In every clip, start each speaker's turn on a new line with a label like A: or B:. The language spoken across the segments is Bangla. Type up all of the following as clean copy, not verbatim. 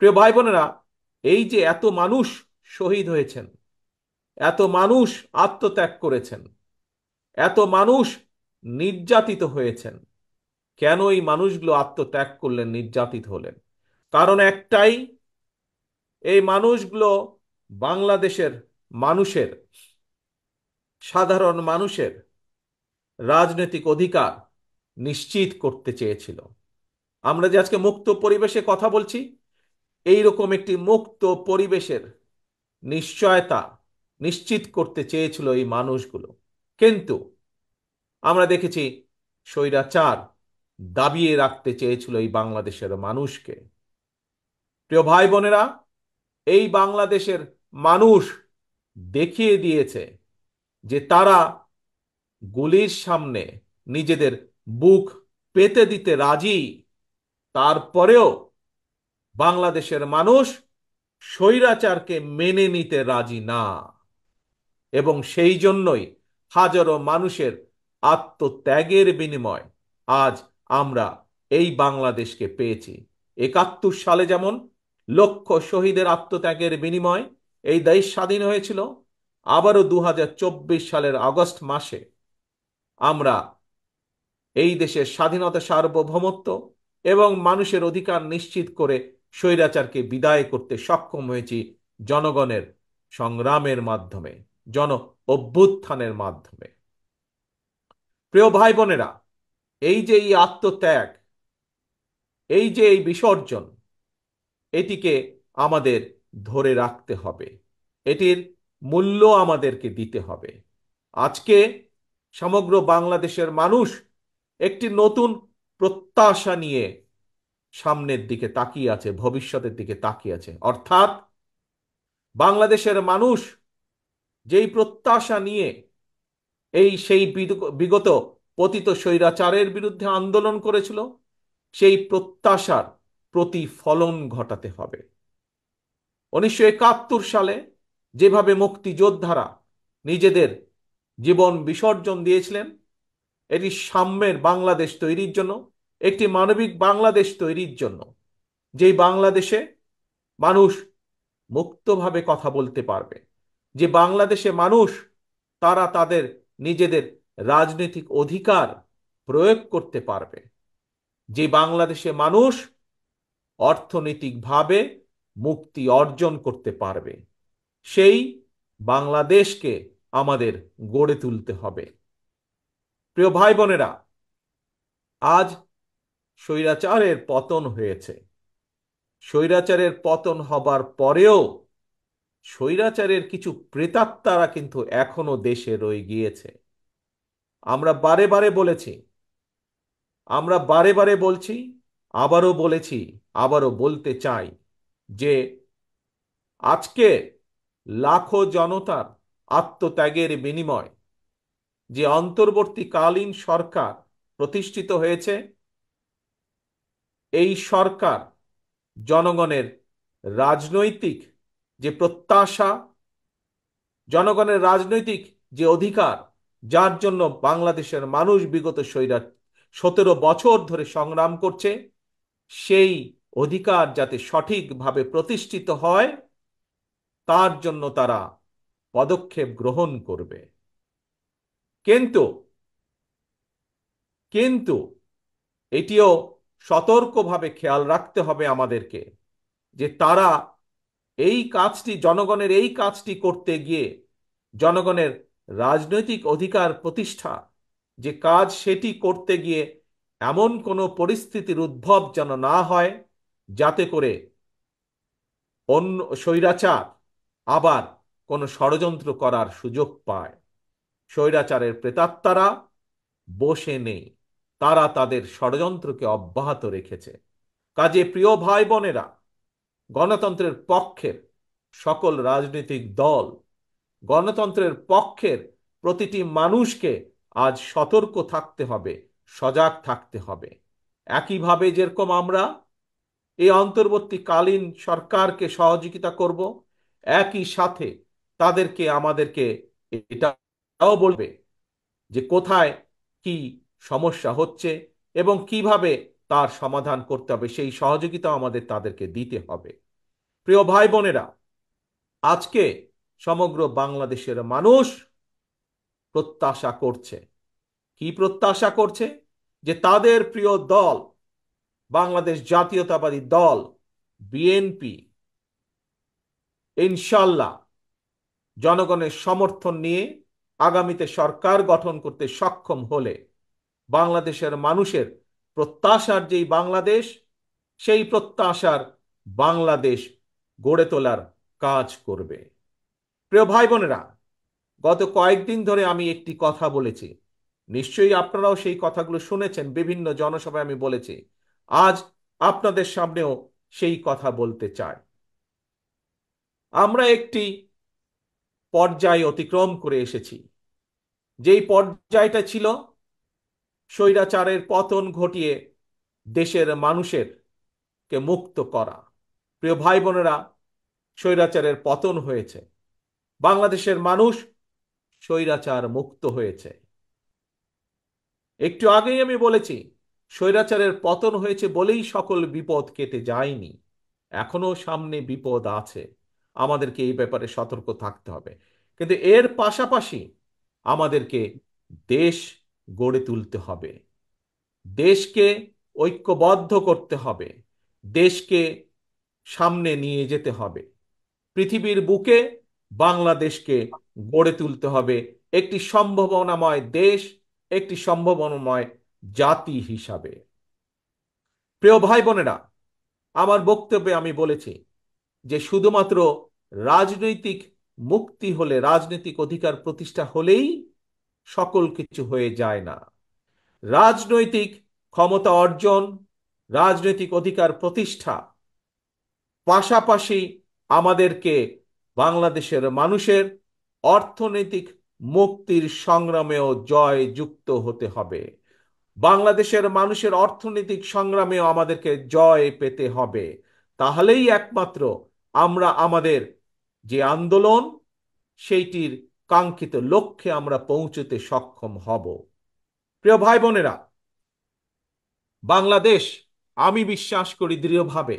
A: প্রিয় ভাই বোনেরা, এই যে এত মানুষ শহীদ হয়েছেন, এত মানুষ আত্মত্যাগ করেছেন, এত মানুষ নির্যাতিত হয়েছেন, কেন এই মানুষগুলো আত্মত্যাগ করলেন, নির্যাতিত হলেন? কারণ একটাই, এই মানুষগুলো বাংলাদেশের মানুষের, সাধারণ মানুষের রাজনৈতিক অধিকার নিশ্চিত করতে চেয়েছিল। আমরা যে আজকে মুক্ত পরিবেশে কথা বলছি, এই রকম একটি মুক্ত পরিবেশের নিশ্চয়তা নিশ্চিত করতে চেয়েছিল এই মানুষগুলো। কিন্তু আমরা দেখেছি স্বৈরাচার দাবিয়ে রাখতে চেয়েছিল এই বাংলাদেশের মানুষকে। প্রিয় ভাই বোনেরা, এই বাংলাদেশের মানুষ দেখিয়ে দিয়েছে যে তারা গুলির সামনে নিজেদের বুক পেতে দিতে রাজি। তারপরেও বাংলাদেশের মানুষ স্বৈরাচারকে মেনে নিতে রাজি না, এবং সেই জন্যই হাজারো মানুষের আত্মত্যাগের বিনিময় আজ আমরা এই বাংলাদেশকে পেয়েছি। ৭১ সালে যেমন লক্ষ শহীদের আত্মত্যাগের বিনিময় এই দেশ স্বাধীন হয়েছিল, আবারও ২০২৪ সালের আগস্ট মাসে আমরা এই দেশের স্বাধীনতা, সার্বভৌমত্ব এবং মানুষের অধিকার নিশ্চিত করে স্বৈরাচারকে বিদায় করতে সক্ষম হয়েছি জনগণের সংগ্রামের মাধ্যমে, জন অভ্যুত্থানের মাধ্যমে। প্রিয় ভাই বোনেরা, এই যে এই আত্মত্যাগ, এই যে এই বিসর্জন, এটিকে আমাদের ধরে রাখতে হবে, এটির মূল্য আমাদেরকে দিতে হবে। আজকে সমগ্র বাংলাদেশের মানুষ একটি নতুন প্রত্যাশা নিয়ে সামনের দিকে তাকিয়ে আছে, ভবিষ্যতের দিকে তাকিয়ে আছে। অর্থাৎ বাংলাদেশের মানুষ যেই প্রত্যাশা নিয়ে সেই বিগত পতিত স্বৈরাচারের বিরুদ্ধে আন্দোলন করেছিল, সেই প্রত্যাশার প্রতিফলন ঘটাতে হবে। ১৯৭১ সালে যেভাবে মুক্তিযোদ্ধারা নিজেদের জীবন বিসর্জন দিয়েছিলেন, এটি সাম্যের বাংলাদেশ তৈরির জন্য, একটি মানবিক বাংলাদেশ তৈরির জন্য, যেই বাংলাদেশে মানুষ মুক্তভাবে কথা বলতে পারবে, যে বাংলাদেশে মানুষ তারা তাদের নিজেদের রাজনৈতিক অধিকার প্রয়োগ করতে পারবে, যে বাংলাদেশে মানুষ অর্থনৈতিকভাবে মুক্তি অর্জন করতে পারবে, সেই বাংলাদেশকে আমাদের গড়ে তুলতে হবে। প্রিয় ভাই বোনেরা, আজ স্বৈরাচারের পতন হয়েছে। স্বৈরাচারের পতন হবার পরেও স্বৈরাচারের কিছু প্রেতাত্মারা কিন্তু এখনো দেশে রয়ে গিয়েছে। আমরা বারে বারে বলেছি, আমরা বারে বারে বলছি, আবারও বলেছি, আবারও বলতে চাই যে আজকে লাখো জনতার আত্মত্যাগের বিনিময় যে অন্তর্বর্তীকালীন সরকার প্রতিষ্ঠিত হয়েছে, এই সরকার জনগণের রাজনৈতিক যে প্রত্যাশা, জনগণের রাজনৈতিক যে অধিকার, যার জন্য বাংলাদেশের মানুষ বিগত ১৭ বছর ধরে সংগ্রাম করছে, সেই অধিকার যাতে সঠিকভাবে প্রতিষ্ঠিত হয়, তার জন্য তারা পদক্ষেপ গ্রহণ করবে। কিন্তু কিন্তু এটিও সতর্কভাবে খেয়াল রাখতে হবে আমাদেরকে যে তারা এই কাজটি, জনগণের এই কাজটি করতে গিয়ে, জনগণের রাজনৈতিক অধিকার প্রতিষ্ঠা যে কাজ, সেটি করতে গিয়ে এমন কোনো পরিস্থিতির উদ্ভব যেন না হয় যাতে করে অন্য স্বৈরাচার আবার কোনো ষড়যন্ত্র করার সুযোগ পায়। স্বৈরাচারের প্রেতাত্মারা বসে নেই, তারা তাদের ষড়যন্ত্রকে অব্যাহত রেখেছে। কাজে প্রিয় ভাই বোনেরা, গণতন্ত্রের পক্ষের সকল রাজনৈতিক দল, গণতন্ত্রের পক্ষের প্রতিটি মানুষকে আজ সতর্ক থাকতে হবে, সজাগ থাকতে হবে। একইভাবে যেরকম আমরা এই অন্তর্বর্তীকালীন সরকারকে সহযোগিতা করব, একই সাথে আমাদেরকে এটাও বলবে যে কোথায় কি সমস্যা হচ্ছে এবং কিভাবে তার সমাধান করতে হবে, সেই সহযোগিতা আমাদের তাদেরকে দিতে হবে। প্রিয় ভাই বোনেরা, আজকে সমগ্র বাংলাদেশের মানুষ প্রত্যাশা করছে। কি প্রত্যাশা করছে? যে তাদের প্রিয় দল, বাংলাদেশ জাতীয়তাবাদী দল বিএনপি, ইনশাল্লাহ জনগণের সমর্থন নিয়ে আগামীতে সরকার গঠন করতে সক্ষম হলে বাংলাদেশের মানুষের প্রত্যাশার যেই বাংলাদেশ, সেই প্রত্যাশার বাংলাদেশ গড়ে তোলার কাজ করবে। প্রিয় ভাই বোনেরা, গত কয়েকদিন ধরে আমি একটি কথা বলেছি, নিশ্চয়ই আপনারাও সেই কথাগুলো শুনেছেন, বিভিন্ন জনসভায় আমি বলেছি। আজ আপনাদের সামনেও সেই কথা বলতে চাই। আমরা একটি পর্যায় অতিক্রম করে এসেছি, যেই পর্যায়টা ছিল স্বৈরাচারের পতন ঘটিয়ে দেশের মানুষের কে মুক্ত করা। প্রিয় ভাই বোনেরা, স্বৈরাচারের পতন হয়েছে, বাংলাদেশের মানুষ স্বৈরাচার মুক্ত হয়েছে। একটু আগেই আমি বলেছি, স্বৈরাচারের পতন হয়েছে বলেই সকল বিপদ কেটে যায়নি, এখনো সামনে বিপদ আছে। আমাদেরকে এই ব্যাপারে সতর্ক থাকতে হবে। কিন্তু এর পাশাপাশি আমাদেরকে দেশ গড়ে তুলতে হবে, দেশকে ঐক্যবদ্ধ করতে হবে, দেশকে সামনে নিয়ে যেতে হবে। পৃথিবীর বুকে বাংলাদেশকে গড়ে তুলতে হবে একটি সম্ভাবনাময় দেশ, একটি সম্ভাবনাময় জাতি হিসাবে। প্রিয় ভাই বোনেরা, আমার বক্তব্যে আমি বলেছি যে শুধুমাত্র রাজনৈতিক মুক্তি হলে, রাজনৈতিক অধিকার প্রতিষ্ঠা হলেই সকল কিছু হয়ে যায় না। রাজনৈতিক ক্ষমতা অর্জন, রাজনৈতিক অধিকার প্রতিষ্ঠা পাশাপাশি আমাদেরকে বাংলাদেশের মানুষের অর্থনৈতিক মুক্তির সংগ্রামেও জয় যুক্ত হতে হবে। বাংলাদেশের মানুষের অর্থনৈতিক সংগ্রামেও আমাদেরকে জয় পেতে হবে। তাহলেই একমাত্র আমরা আমাদের যে আন্দোলন, সেইটির কাঙ্ক্ষিত লক্ষ্যে আমরা পৌঁছতে সক্ষম হব। প্রিয় ভাই বোনেরা, বাংলাদেশ, আমি বিশ্বাস করি দৃঢ়ভাবে,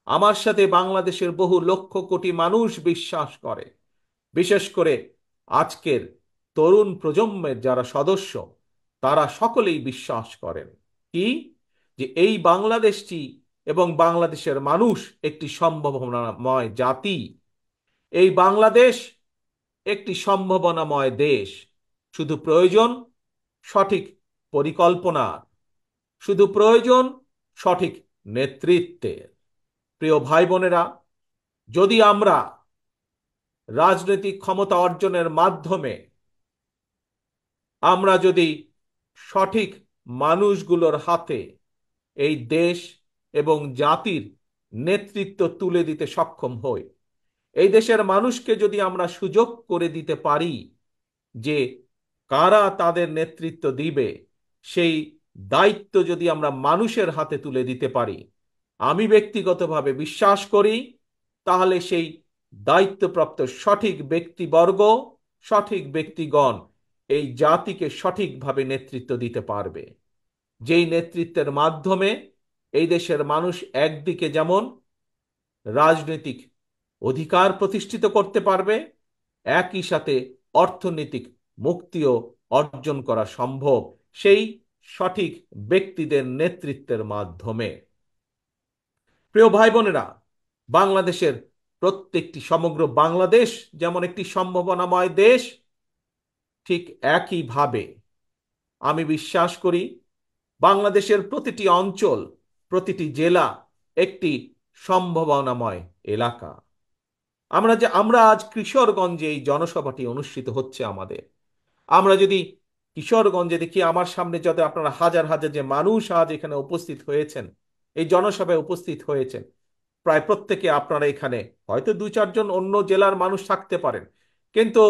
A: আমার সাথে বাংলাদেশের বহু লক্ষ কোটি মানুষ বিশ্বাস করে, বিশেষ করে আজকের তরুণ প্রজন্মের যারা সদস্য, তারা সকলেই বিশ্বাস করেন কি, যে এই বাংলাদেশটি এবং বাংলাদেশের মানুষ একটি সম্ভাবনাময় জাতি। এই বাংলাদেশ একটি সম্ভাবনাময় দেশ। শুধু প্রয়োজন সঠিক পরিকল্পনা, শুধু প্রয়োজন সঠিক নেতৃত্বের। প্রিয় ভাই বোনেরা, যদি আমরা রাজনৈতিক ক্ষমতা অর্জনের মাধ্যমে আমরা যদি সঠিক মানুষগুলোর হাতে এই দেশ এবং জাতির নেতৃত্ব তুলে দিতে সক্ষম হই, এই দেশের মানুষকে যদি আমরা সুযোগ করে দিতে পারি যে কারা তাদের নেতৃত্ব দিবে, সেই দায়িত্ব যদি আমরা মানুষের হাতে তুলে দিতে পারি, আমি ব্যক্তিগতভাবে বিশ্বাস করি তাহলে সেই দায়িত্বপ্রাপ্ত সঠিক ব্যক্তিবর্গ, সঠিক ব্যক্তিগণ এই জাতিকে সঠিকভাবে নেতৃত্ব দিতে পারবে। যেই নেতৃত্বের মাধ্যমে এই দেশের মানুষ একদিকে যেমন রাজনৈতিক অধিকার প্রতিষ্ঠিত করতে পারবে, একই সাথে অর্থনৈতিক মুক্তিও অর্জন করা সম্ভব সেই সঠিক ব্যক্তিদের নেতৃত্বের মাধ্যমে। প্রিয় ভাই বোনেরা, বাংলাদেশের প্রত্যেকটি, সমগ্র বাংলাদেশ যেমন একটি সম্ভাবনাময় দেশ, ঠিক একইভাবে আমি বিশ্বাস করি বাংলাদেশের প্রতিটি অঞ্চল, প্রতিটি জেলা একটি সম্ভাবনাময় এলাকা। আমরা আজ কিশোরগঞ্জে এই জনসভাটি অনুষ্ঠিত হচ্ছে আমাদের, আমরা যদি কিশোরগঞ্জে দেখি, আমার সামনে যত আপনারা হাজার হাজার যে মানুষ আজ এখানে উপস্থিত হয়েছেন, এই জনসভায় উপস্থিত হয়েছেন, প্রায় প্রত্যেকে আপনারা এখানে, হয়তো দু চারজন অন্য জেলার মানুষ থাকতে পারেন, কিন্তু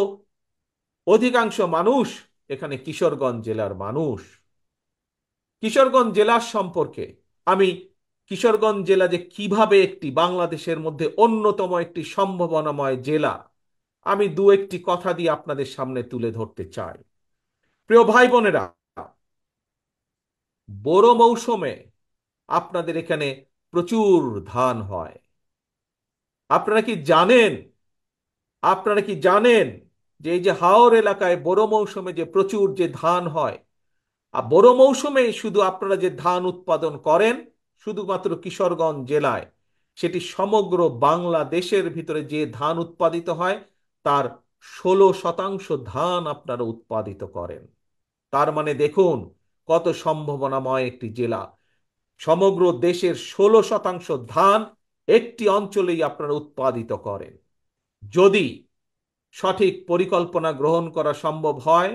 A: অধিকাংশ মানুষ এখানে কিশোরগঞ্জ জেলার মানুষ। কিশোরগঞ্জ জেলার সম্পর্কে আমি, কিশোরগঞ্জ জেলা যে কিভাবে একটি বাংলাদেশের মধ্যে অন্যতম একটি সম্ভাবনাময় জেলা, আমি দু একটি কথা দিয়ে আপনাদের সামনে তুলে ধরতে চাই। প্রিয় ভাই বোনেরা, বোরো মৌসুমে আপনাদের এখানে প্রচুর ধান হয়। আপনারা কি জানেন আপনারা কি জানেন যে এই যে হাওর এলাকায় বড় মৌসুমে যে প্রচুর যে ধান হয়, আর বড় মৌসুমে শুধু আপনারা যে ধান উৎপাদন করেন শুধুমাত্র কিশোরগঞ্জ জেলায়, সেটি সমগ্র বাংলাদেশের ভিতরে যে ধান উৎপাদিত হয় তার 16% ধান আপনারা উৎপাদিত করেন। তার মানে দেখুন কত সম্ভাবনাময় একটি জেলা। সমগ্র দেশের 16% ধান একটি অঞ্চলেই আপনারা উৎপাদিত করেন। যদি সঠিক পরিকল্পনা গ্রহণ করা সম্ভব হয়,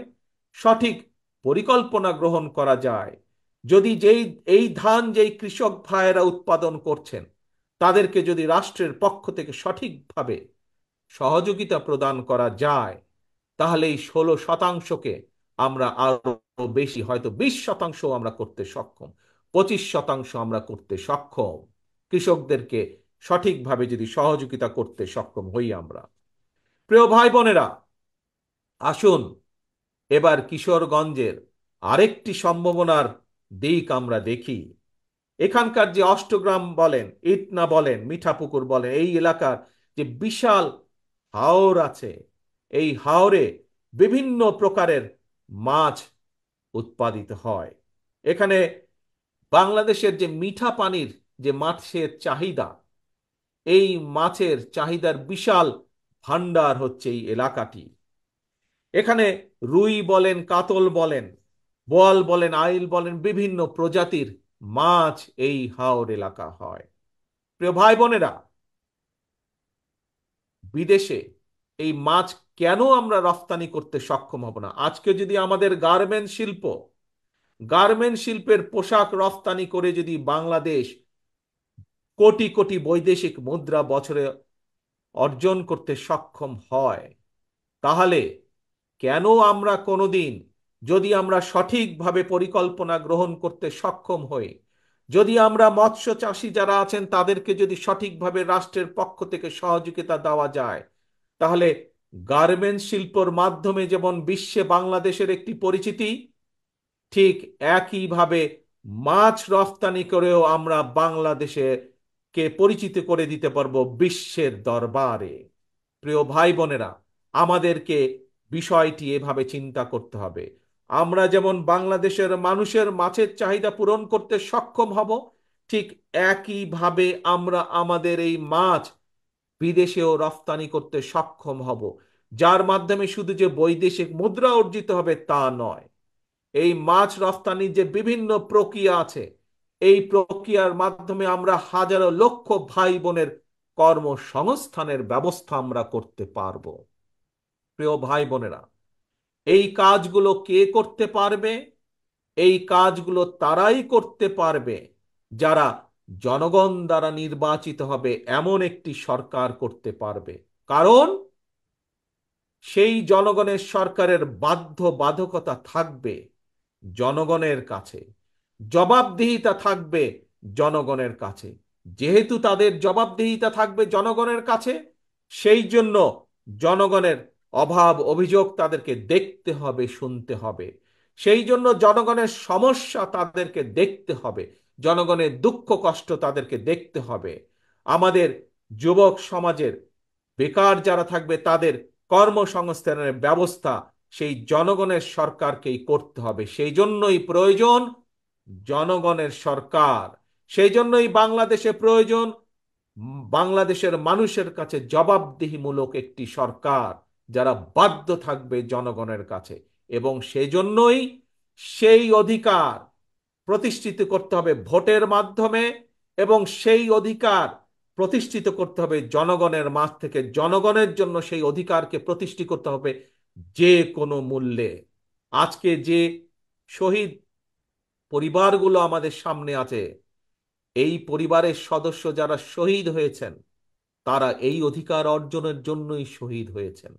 A: সঠিক পরিকল্পনা গ্রহণ করা যায়, যদি এই ধান যেই কৃষক ভাইয়েরা উৎপাদন করছেন তাদেরকে যদি রাষ্ট্রের পক্ষ থেকে সঠিকভাবে সহযোগিতা প্রদান করা যায়, তাহলে এই 16%কে আমরা আরো বেশি, হয়তো 20% আমরা করতে সক্ষম, 25% আমরা করতে সক্ষম, কৃষকদেরকে সঠিকভাবে যদি সহযোগিতা করতে সক্ষম হই আমরা। প্রিয় ভাই বোনেরা, আসুন এবার কিশোরগঞ্জের আরেকটি সম্ভাবনার দিক আমরা দেখি। এখানকার যে অষ্টগ্রাম বলেন, ইটনা বলেন, মিঠাপুকুর বলেন, এই এলাকার যে বিশাল হাওর আছে, এই হাওরে বিভিন্ন প্রকারের মাছ উৎপাদিত হয়। এখানে বাংলাদেশের যে মিঠা পানির যে মাছের চাহিদা, এই মাছের চাহিদার বিশাল ভান্ডার হচ্ছে এই এলাকাটি। এখানে রুই বলেন, কাতল বলেন, বোয়াল বলেন, আইল বলেন, বিভিন্ন প্রজাতির মাছ এই হাওর এলাকা হয়। প্রিয় ভাই বোনেরা, বিদেশে এই মাছ কেন আমরা রফতানি করতে সক্ষম হব না? আজকে যদি আমাদের গার্মেন্ট শিল্পের পোশাক রফতানি করে যদি বাংলাদেশ কোটি কোটি বৈদেশিক মুদ্রা বছরে অর্জন করতে সক্ষম হয়, তাহলে কেন আমরা কোনোদিন, যদি আমরা সঠিকভাবে পরিকল্পনা গ্রহণ করতে সক্ষম হই, যদি আমরা মৎস্য চাষী যারা আছেন তাদেরকে যদি সঠিকভাবে রাষ্ট্রের পক্ষ থেকে সহযোগিতা দেওয়া যায়, তাহলে গার্মেন্টস শিল্পর মাধ্যমে যেমন বিশ্বে বাংলাদেশের একটি পরিচিতি, ঠিক একইভাবে মাছ রফতানি করেও আমরা বাংলাদেশে কে পরিচিত করে দিতে পারবো বিশ্বের দরবারে। প্রিয় ভাই বোনেরা, আমাদেরকে বিষয়টি এভাবে চিন্তা করতে হবে। আমরা যেমন বাংলাদেশের মানুষের মাছের চাহিদা পূরণ করতে সক্ষম হব, ঠিক একইভাবে আমরা আমাদের এই মাছ বিদেশেও রফতানি করতে সক্ষম হব, যার মাধ্যমে শুধু যে বৈদেশিক মুদ্রা অর্জিত হবে তা নয়, এই মাছ রফতানির যে বিভিন্ন প্রক্রিয়া আছে, এই প্রক্রিয়ার মাধ্যমে আমরা হাজারো লক্ষ ভাই বোনের কর্মসংস্থানের ব্যবস্থা আমরা করতে পারব। প্রিয় ভাই বোনেরা, এই কাজগুলো কে করতে পারবে? এই কাজগুলো তারাই করতে পারবে যারা জনগণ দ্বারা নির্বাচিত হবে এমন একটি সরকার করতে পারবে। কারণ সেই জনগণের সরকারের বাধ্যবাধকতা থাকবে জনগণের কাছে, জবাবদিহিতা থাকবে জনগণের কাছে। যেহেতু তাদের জবাবদিহিতা থাকবে জনগণের কাছে, সেই জন্য জনগণের অভাব অভিযোগ তাদেরকে দেখতে হবে, শুনতে হবে। সেই জন্য জনগণের সমস্যা তাদেরকে দেখতে হবে, জনগণের দুঃখ কষ্ট তাদেরকে দেখতে হবে। আমাদের যুবক সমাজের বেকার যারা থাকবে তাদের কর্মসংস্থানের ব্যবস্থা সেই জনগণের সরকারকেই করতে হবে। সেই জন্যই প্রয়োজন জনগণের সরকার। সেই জন্যই বাংলাদেশে প্রয়োজন বাংলাদেশের মানুষের কাছে জবাবদিহিমূলক একটি সরকার, যারা বাধ্য থাকবে জনগণের কাছে। এবং সেই জন্যই সেই অধিকার প্রতিষ্ঠিত করতে হবে ভোটের মাধ্যমে, এবং সেই অধিকার প্রতিষ্ঠিত করতে হবে জনগণের মাঝ থেকে। জনগণের জন্য সেই অধিকারকে প্রতিষ্ঠিত করতে হবে যে কোনো মূল্যে। আজকে যে শহীদ পরিবারগুলো আমাদের সামনে আছে, এই পরিবারের সদস্য যারা শহীদ হয়েছেন, তারা এই অধিকার অর্জনের জন্যই শহীদ হয়েছেন।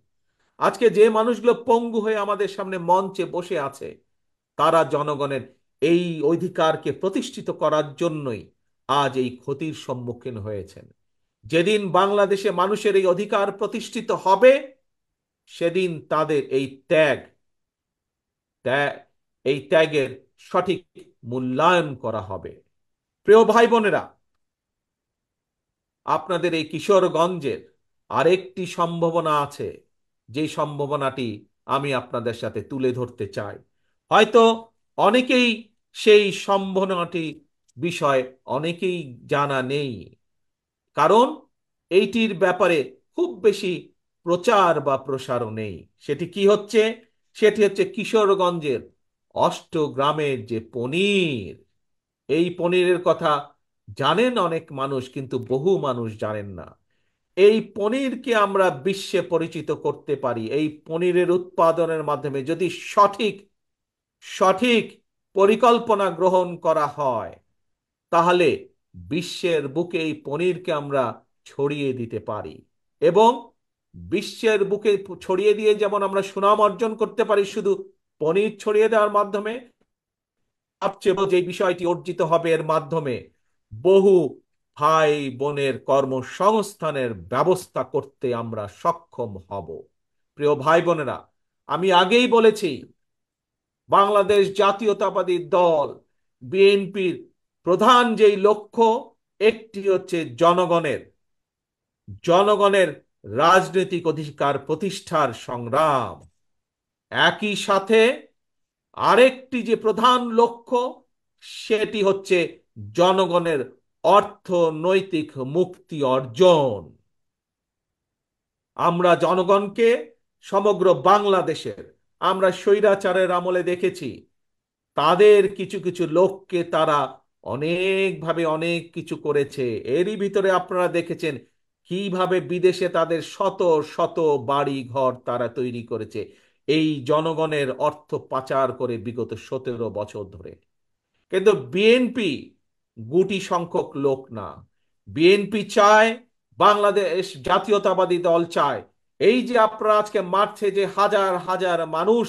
A: আজকে যে মানুষগুলো পঙ্গু হয়ে আমাদের সামনে মঞ্চে বসে আছে, তারা জনগণের এই অধিকারকে প্রতিষ্ঠিত করার জন্যই আজ এই ক্ষতির সম্মুখীন হয়েছেন। যেদিন বাংলাদেশে মানুষের এই অধিকার প্রতিষ্ঠিত হবে, সেদিন তাদের এই ত্যাগ এই ত্যাগের সঠিক মূল্যায়ন করা হবে। প্রিয় ভাই বোনেরা, আপনাদের এই কিশোরগঞ্জের আরেকটি সম্ভাবনা আছে, যে সম্ভাবনাটি আমি আপনাদের সাথে তুলে ধরতে চাই। হয়তো অনেকেই সেই সম্ভাবনাটি বিষয় অনেকেই জানা নেই, কারণ এইটির ব্যাপারে খুব বেশি প্রচার বা প্রসারও নেই। সেটি কি হচ্ছে? সেটি হচ্ছে কিশোরগঞ্জের অষ্টগ্রামের যে পনির। এই পনিরের কথা জানেন অনেক মানুষ, কিন্তু বহু মানুষ জানেন না। এই পনিরকে আমরা বিশ্বে পরিচিত করতে পারি এই পনিরের উৎপাদনের মাধ্যমে, যদি সঠিক সঠিক পরিকল্পনা গ্রহণ করা হয়, তাহলে বিশ্বের বুকে এই পনিরকে আমরা ছড়িয়ে দিতে পারি। এবং বিশ্বের বুকে ছড়িয়ে দিয়ে যেমন আমরা সুনাম অর্জন করতে পারি শুধু পনির ছড়িয়ে দেওয়ার মাধ্যমে, সবচেয়ে বড় যে বিষয়টি অর্জিত হবে এর মাধ্যমে, বহু ভাই বোনের কর্মসংস্থানের ব্যবস্থা করতে আমরা সক্ষম হব। প্রিয় ভাই বোনেরা, আমি আগেই বলেছি, বাংলাদেশ জাতীয়তাবাদী দল বিএনপির প্রধান যেই লক্ষ্য, একটি হচ্ছে জনগণের জনগণের রাজনৈতিক অধিকার প্রতিষ্ঠার সংগ্রাম। একই সাথে আরেকটি যে প্রধান লক্ষ্য, সেটি হচ্ছে জনগণের অর্থনৈতিক মুক্তি অর্জন। আমরা জনগণকে সমগ্র বাংলাদেশের, আমরা স্বৈরাচারের আমলে দেখেছি, তাদের কিছু কিছু লোককে তারা অনেকভাবে অনেক কিছু করেছে। এরই ভিতরে আপনারা দেখেছেন কিভাবে বিদেশে তাদের শত শত বাড়ি ঘর তারা তৈরি করেছে, এই জনগণের অর্থ পাচার করে বিগত 17 বছর ধরে। কিন্তু বিএনপি গুটি সংখ্যক লোক না। বিএনপি চায়, বাংলাদেশ জাতীয়তাবাদী দল চায়, এই যে আপনারা আজকে মাঠে যে হাজার হাজার মানুষ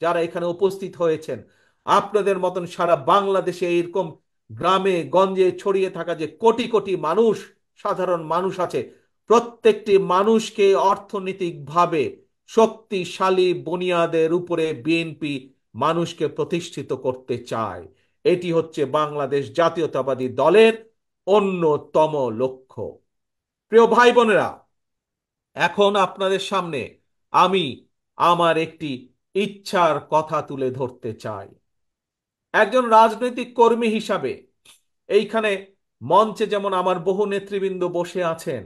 A: যারা এখানে উপস্থিত হয়েছেন, আপনাদের মতন সারা বাংলাদেশে এরকম গ্রামে গঞ্জে ছড়িয়ে থাকা যে কোটি কোটি মানুষ, সাধারণ মানুষ আছে, প্রত্যেকটি মানুষকে অর্থনৈতিকভাবে শক্তিশালী বুনিয়াদের উপরে বিএনপি মানুষকে প্রতিষ্ঠিত করতে চায়। এটি হচ্ছে বাংলাদেশ জাতীয়তাবাদী দলের অন্যতম লক্ষ্য। প্রিয় ভাই বোনেরা, এখন আপনাদের সামনে আমি আমার একটি ইচ্ছার কথা তুলে ধরতে চাই। একজন রাজনৈতিক কর্মী হিসাবে এইখানে মঞ্চে যেমন আমার বহু নেতৃবৃন্দ বসে আছেন,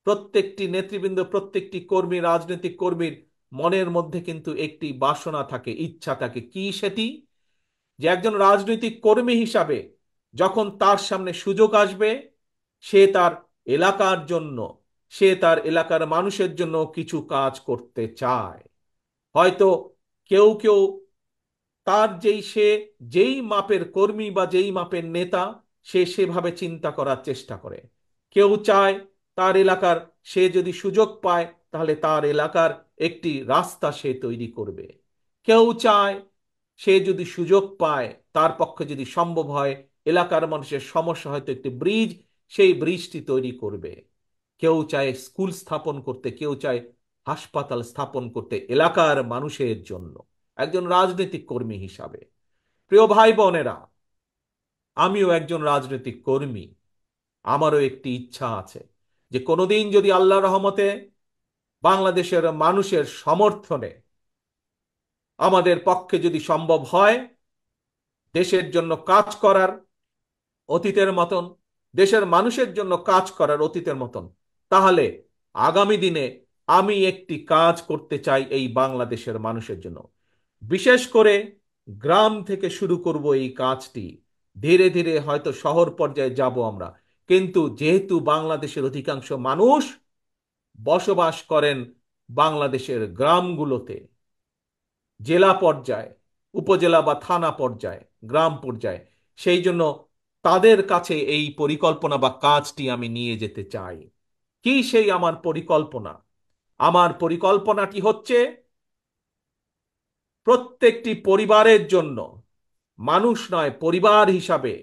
A: প্রত্যেকটি নেতৃবৃন্দ, প্রত্যেকটি কর্মী, রাজনৈতিক কর্মীর মনের মধ্যে কিন্তু একটি বাসনা থাকে, ইচ্ছা থাকে। কি সেটি? যে একজন রাজনৈতিক কর্মী হিসাবে যখন তার সামনে সুযোগ আসবে, সে তার এলাকার জন্য, সে তার এলাকার মানুষের জন্য কিছু কাজ করতে চায়। হয়তো কেউ কেউ তার যেই মাপের কর্মী বা যেই মাপের নেতা, সে সেভাবে চিন্তা করার চেষ্টা করে। কেউ চায় তার এলাকার, সে যদি সুযোগ পায় তাহলে তার এলাকার একটি রাস্তা সে তৈরি করবে। কেউ চায় সে যদি সুযোগ পায়, তার পক্ষে যদি সম্ভব হয়, এলাকার মানুষের সমস্যা হয়তো একটি ব্রিজ, সেই ব্রিজটি তৈরি করবে। কেউ চায় স্কুল স্থাপন করতে, কেউ চায় হাসপাতাল স্থাপন করতে এলাকার মানুষের জন্য, একজন রাজনৈতিক কর্মী হিসাবে। প্রিয় ভাই বোনেরা, আমিও একজন রাজনৈতিক কর্মী। আমারও একটি ইচ্ছা আছে যে কোনোদিন যদি আল্লাহ রহমতে বাংলাদেশের মানুষের সমর্থনে আমাদের পক্ষে যদি সম্ভব হয় দেশের জন্য কাজ করার অতীতের মতন, দেশের মানুষের জন্য কাজ করার অতীতের মতন, তাহলে আগামী দিনে আমি একটি কাজ করতে চাই এই বাংলাদেশের মানুষের জন্য। বিশেষ করে গ্রাম থেকে শুরু করব এই কাজটি। ধীরে ধীরে হয়তো শহর পর্যায়ে যাব আমরা, কিন্তু যেহেতু বাংলাদেশের অধিকাংশ মানুষ বসবাস করেন বাংলাদেশের গ্রামগুলোতে, জেলা পর্যায়ে, উপজেলা বা থানা পর্যায়ে, গ্রাম পর্যায়ে, সেই জন্য তাদের কাছে এই পরিকল্পনা বা কাজটি আমি নিয়ে যেতে চাই। কি সেই আমার পরিকল্পনা? আমার পরিকল্পনাটি হচ্ছে প্রত্যেকটি পরিবারের জন্য, মানুষ নয়, পরিবার হিসাবে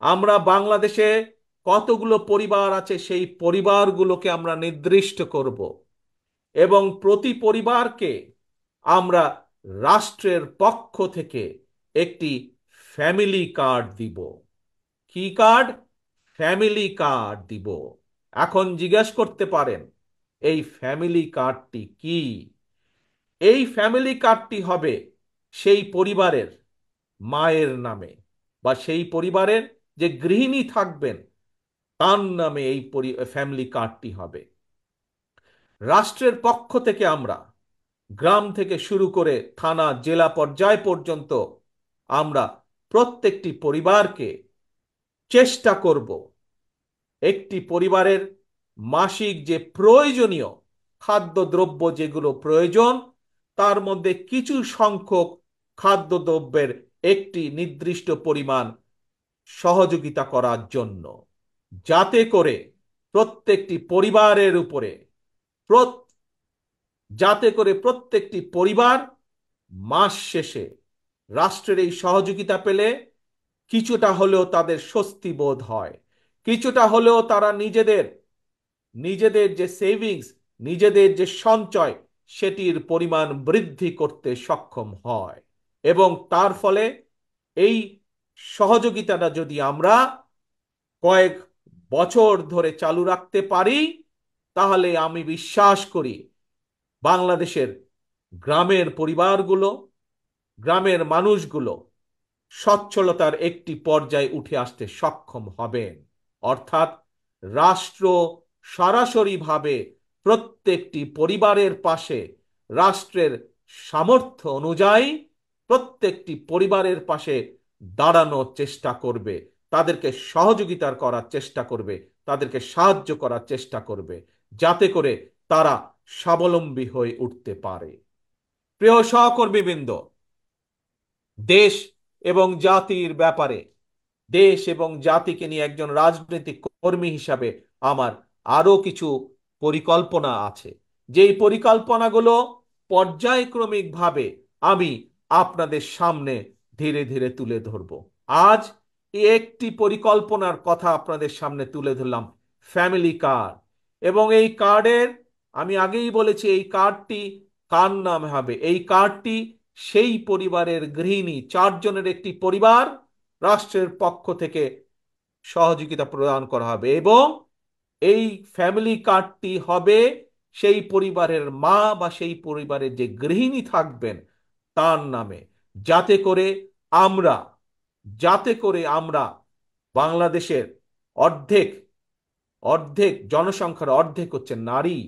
A: আমরা বাংলাদেশে কতগুলো পরিবার আছে সেই পরিবারগুলোকে আমরা নির্দিষ্ট করব, এবং প্রতি পরিবারকে আমরা রাষ্ট্রের পক্ষ থেকে একটি ফ্যামিলি কার্ড দিব। কি কার্ড? ফ্যামিলি কার্ড দিব। এখন জিজ্ঞেস করতে পারেন এই ফ্যামিলি কার্ডটি কি? এই ফ্যামিলি কার্ডটি হবে সেই পরিবারের মায়ের নামে, বা সেই পরিবারের যে গৃহিণী থাকবেন তার নামে এই ফ্যামিলি কার্ডটি হবে। রাষ্ট্রের পক্ষ থেকে আমরা গ্রাম থেকে শুরু করে থানা জেলা পর্যায় পর্যন্ত আমরা প্রত্যেকটি পরিবারকে চেষ্টা করব একটি পরিবারের মাসিক যে প্রয়োজনীয় খাদ্যদ্রব্য যেগুলো প্রয়োজন, তার মধ্যে কিছু সংখ্যক খাদ্যদ্রব্যের একটি নির্দিষ্ট পরিমাণ সহযোগিতা করার জন্য, যাতে করে প্রত্যেকটি পরিবারের উপরে যাতে করে প্রত্যেকটি পরিবার মাস শেষে রাষ্ট্রের এই সহযোগিতা পেলে কিছুটা হলেও তাদের স্বস্তি বোধ হয়, কিছুটা হলেও তারা নিজেদের নিজেদের যে সেভিংস, নিজেদের যে সঞ্চয়, সেটির পরিমাণ বৃদ্ধি করতে সক্ষম হয়। এবং তার ফলে এই সহযোগিতাটা যদি আমরা কয়েক বছর ধরে চালু রাখতে পারি, তাহলে আমি বিশ্বাস করি বাংলাদেশের গ্রামের পরিবারগুলো, গ্রামের মানুষগুলো সচ্ছলতার একটি পর্যায়ে উঠে আসতে সক্ষম হবেন। অর্থাৎ রাষ্ট্র সরাসরিভাবে প্রত্যেকটি পরিবারের পাশে, রাষ্ট্রের সামর্থ্য অনুযায়ী প্রত্যেকটি পরিবারের পাশে দাঁড়ানোর চেষ্টা করবে, তাদেরকে সহযোগিতার করার চেষ্টা করবে, তাদেরকে সাহায্য করার চেষ্টা করবে, যাতে করে তারা স্বাবলম্বী হয়ে উঠতে পারে। প্রিয় সহকর্মীবৃন্দ, দেশ এবং জাতির ব্যাপারে, দেশ এবং জাতিকে নিয়ে একজন রাজনৈতিক কর্মী হিসাবে আমার আরো কিছু পরিকল্পনা আছে, যেই পরিকল্পনাগুলো পর্যায়ক্রমিকভাবে আমি আপনাদের সামনে ধীরে ধীরে তুলে ধরব। আজ একটি পরিকল্পনার কথা আপনাদের সামনে তুলে ধরলাম, ফ্যামিলি কার্ড। এবং এই কার্ডের, আমি আগেই বলেছি, এই কার্ডটি কার নামে হবে? এই কার্ডটি সেই পরিবারের গৃহিণী, চারজনের একটি পরিবার, রাষ্ট্রের পক্ষ থেকে সহযোগিতা প্রদান করা হবে। এবং এই ফ্যামিলি কার্ডটি হবে সেই পরিবারের মা বা সেই পরিবারের যে গৃহিণী থাকবেন তার নামে, যাতে করে আমরা যাতে করে আমরা বাংলাদেশের অর্ধেক অর্ধেক জনসংখ্যার অর্ধেক হচ্ছে নারী,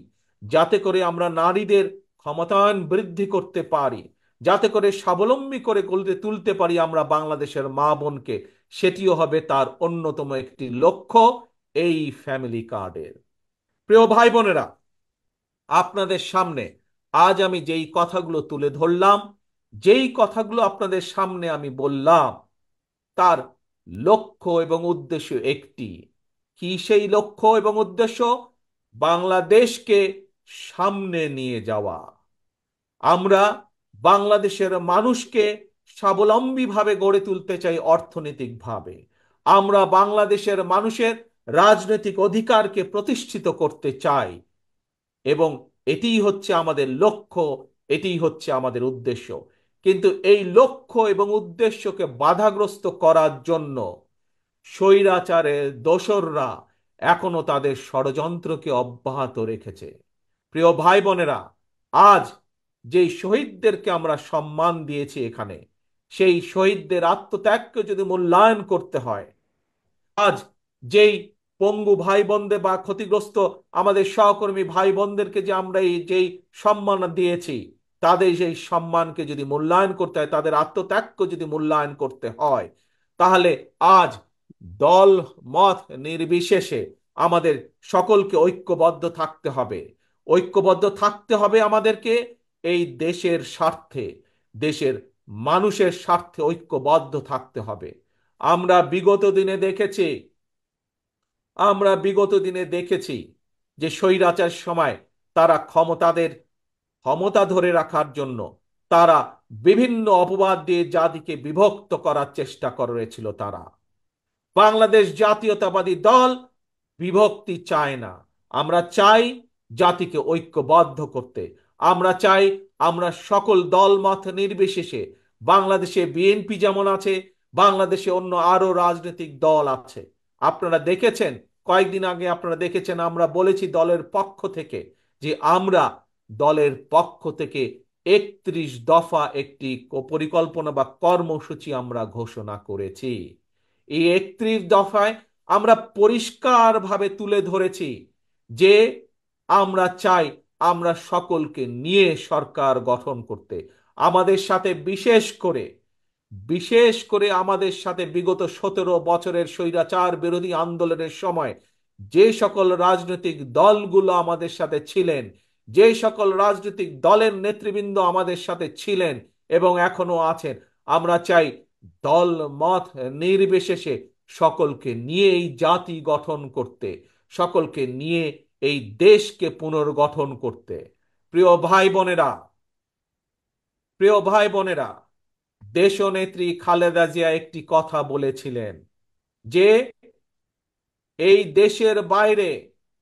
A: যাতে করে আমরা নারীদের ক্ষমতায়ন বৃদ্ধি করতে পারি, যাতে করে স্বাবলম্বী করে গড়ে তুলতে পারি আমরা বাংলাদেশের মা বোনকে, সেটিও হবে তার অন্যতম একটি লক্ষ্য এই ফ্যামিলি কার্ডের। প্রিয় ভাই বোনেরা, আপনাদের সামনে আজ আমি যেই কথাগুলো তুলে ধরলাম, যেই কথাগুলো আপনাদের সামনে আমি বললাম, তার লক্ষ্য এবং উদ্দেশ্য একটি। কি সেই লক্ষ্য এবং উদ্দেশ্য? বাংলাদেশকে সামনে নিয়ে যাওয়া। আমরা বাংলাদেশের মানুষকে স্বাবলম্বীভাবে গড়ে তুলতে চাই অর্থনৈতিকভাবে। আমরা বাংলাদেশের মানুষের রাজনৈতিক অধিকারকে প্রতিষ্ঠিত করতে চাই, এবং এটিই হচ্ছে আমাদের লক্ষ্য, এটিই হচ্ছে আমাদের উদ্দেশ্য। কিন্তু এই লক্ষ্য এবং উদ্দেশ্যকে বাধাগ্রস্ত করার জন্য স্বৈরাচারের দোসররা এখনো তাদের ষড়যন্ত্রকে অব্যাহত রেখেছে। প্রিয় ভাই বোনেরা, আজ যেই শহীদদেরকে আমরা সম্মান দিয়েছি এখানে, সেই শহীদদের আত্মত্যাগকে যদি মূল্যায়ন করতে হয়, আজ যেই পঙ্গু ভাই বোনদের বা ক্ষতিগ্রস্ত আমাদের সহকর্মী ভাই বোনদেরকে যে আমরা এই যেই সম্মান দিয়েছি, তাদের সেই সম্মানকে যদি মূল্যায়ন করতে হয়, তাদের আত্মত্যাগকে যদি মূল্যায়ন করতে হয়, তাহলে আজ দল মত নির্বিশেষে আমাদের সকলকে ঐক্যবদ্ধ থাকতে হবে। ঐক্যবদ্ধ থাকতে হবে আমাদেরকে এই দেশের স্বার্থে, দেশের মানুষের স্বার্থে ঐক্যবদ্ধ থাকতে হবে। আমরা বিগত দিনে দেখেছি আমরা বিগত দিনে দেখেছি যে স্বৈরাচার সময় তারা ক্ষমতা ধরে রাখার জন্য তারা বিভিন্ন অপবাদ দিয়ে জাতিকে বিভক্ত করার চেষ্টা করেছিল। তারা, বাংলাদেশ জাতীয়তাবাদী দল বিভক্তি চায় না। আমরা চাই জাতিকে ঐক্যবদ্ধ করতে। আমরা চাই আমরা সকল দলমত নির্বিশেষে, বাংলাদেশে বিএনপি যেমন আছে, বাংলাদেশে অন্য আরো রাজনৈতিক দল আছে। আপনারা দেখেছেন কয়েকদিন আগে আপনারা দেখেছেন আমরা বলেছি দলের পক্ষ থেকে যে আমরা দলের পক্ষ থেকে 31 দফা একটি পরিকল্পনা বা কর্মসূচি আমরা ঘোষণা করেছি। এই 31 দফায় আমরা পরিষ্কারভাবে তুলে ধরেছি যে আমরা চাই আমরা সকলকে নিয়ে সরকার গঠন করতে। আমাদের সাথে বিশেষ করে আমাদের সাথে বিগত 17 বছরের স্বৈরাচার বিরোধী আন্দোলনের সময় যে সকল রাজনৈতিক দলগুলো আমাদের সাথে ছিলেন, যে সকল রাজনৈতিক দলের নেতৃবৃন্দ আমাদের সাথে ছিলেন এবং এখনো আছেন, আমরা চাই দল মত নির্বিশেষে সকলকে নিয়ে এই জাতি গঠন করতে, সকলকে নিয়ে এই দেশকে পুনর্গঠন করতে। প্রিয় ভাই বোনেরা, প্রিয় ভাই বোনেরা, দেশনেত্রী খালেদা জিয়া একটি কথা বলেছিলেন যে এই দেশের বাইরে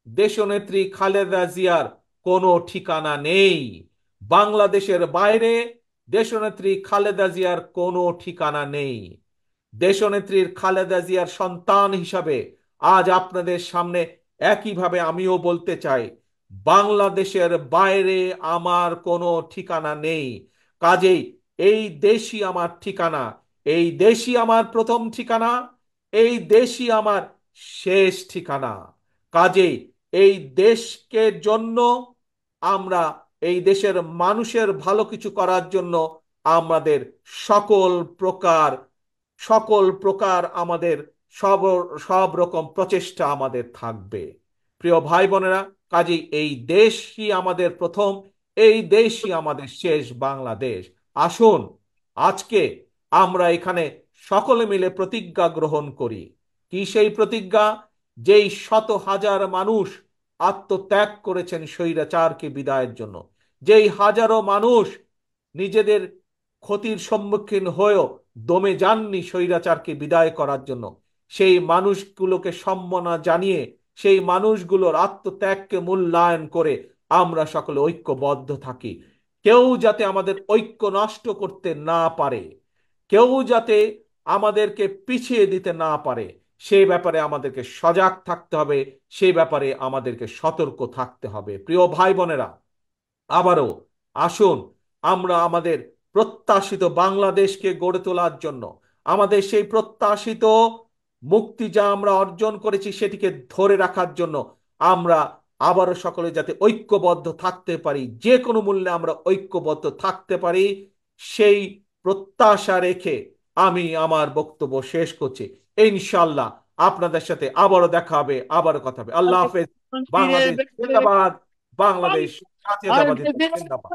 A: দেশনেত্রী খালেদা জিয়ার কোনো ঠিকানা নেই। বাংলাদেশের বাইরে দেশনেত্রী খালেদা জিয়ার কোনো ঠিকানা নেই। দেশনেত্রীর খালেদা জিয়ার সন্তান হিসাবে আজ আপনাদের সামনে একইভাবে আমিও বলতে চাই, বাংলাদেশের বাইরে আমার কোনো ঠিকানা নেই। কাজেই এই দেশই আমার ঠিকানা, এই দেশই আমার প্রথম ঠিকানা, এই দেশই আমার শেষ ঠিকানা। কাজেই এই দেশকে জন্য আমরা, এই দেশের মানুষের ভালো কিছু করার জন্য আমাদের সকল প্রকার সকল প্রকার আমাদের সব সব রকম প্রচেষ্টা আমাদের থাকবে। প্রিয় ভাই বোনেরা, কাজেই এই দেশই আমাদের প্রথম, এই দেশই আমাদের শেষ বাংলাদেশ। আসুন আজকে আমরা এখানে সকলে মিলে প্রতিজ্ঞা গ্রহণ করি। কি সেই প্রতিজ্ঞা? যেই শত হাজার মানুষ আত্মত্যাগ করেছেন স্বৈরাচারকে বিদায়ের জন্য, যেই হাজারো মানুষ নিজেদের ক্ষতির সম্মুখীন হয়েও দমে যাননি স্বৈরাচারকে বিদায় করার জন্য, সেই মানুষগুলোকে সম্মাননা জানিয়ে, সেই মানুষগুলোর আত্মত্যাগকে মূল্যায়ন করে আমরা সকলে ঐক্যবদ্ধ থাকি। কেউ যাতে আমাদের ঐক্য নষ্ট করতে না পারে, কেউ যাতে আমাদেরকে পিছিয়ে দিতে না পারে, সেই ব্যাপারে আমাদেরকে সজাগ থাকতে হবে, সেই ব্যাপারে আমাদেরকে সতর্ক থাকতে হবে। প্রিয় ভাই বোনেরা, আবারও আসুন আমরা আমাদের প্রত্যাশিত বাংলাদেশকে গড়ে তোলার জন্য, আমাদের সেই প্রত্যাশিত মুক্তি যা আমরা অর্জন করেছি সেটিকে ধরে রাখার জন্য আমরা আবারও সকলে যাতে ঐক্যবদ্ধ থাকতে পারি, যে কোনো মূল্যে আমরা ঐক্যবদ্ধ থাকতে পারি, সেই প্রত্যাশা রেখে আমি আমার বক্তব্য শেষ করছি। ইনশাল্লাহ আপনাদের সাথে আবারও দেখা হবে, আবারও কথা হবে। আল্লাহ হাফেজ। বাংলাদেশ জিন্দাবাদ। বাংলাদেশ জাতীয়তাবাদী দল জিন্দাবাদ।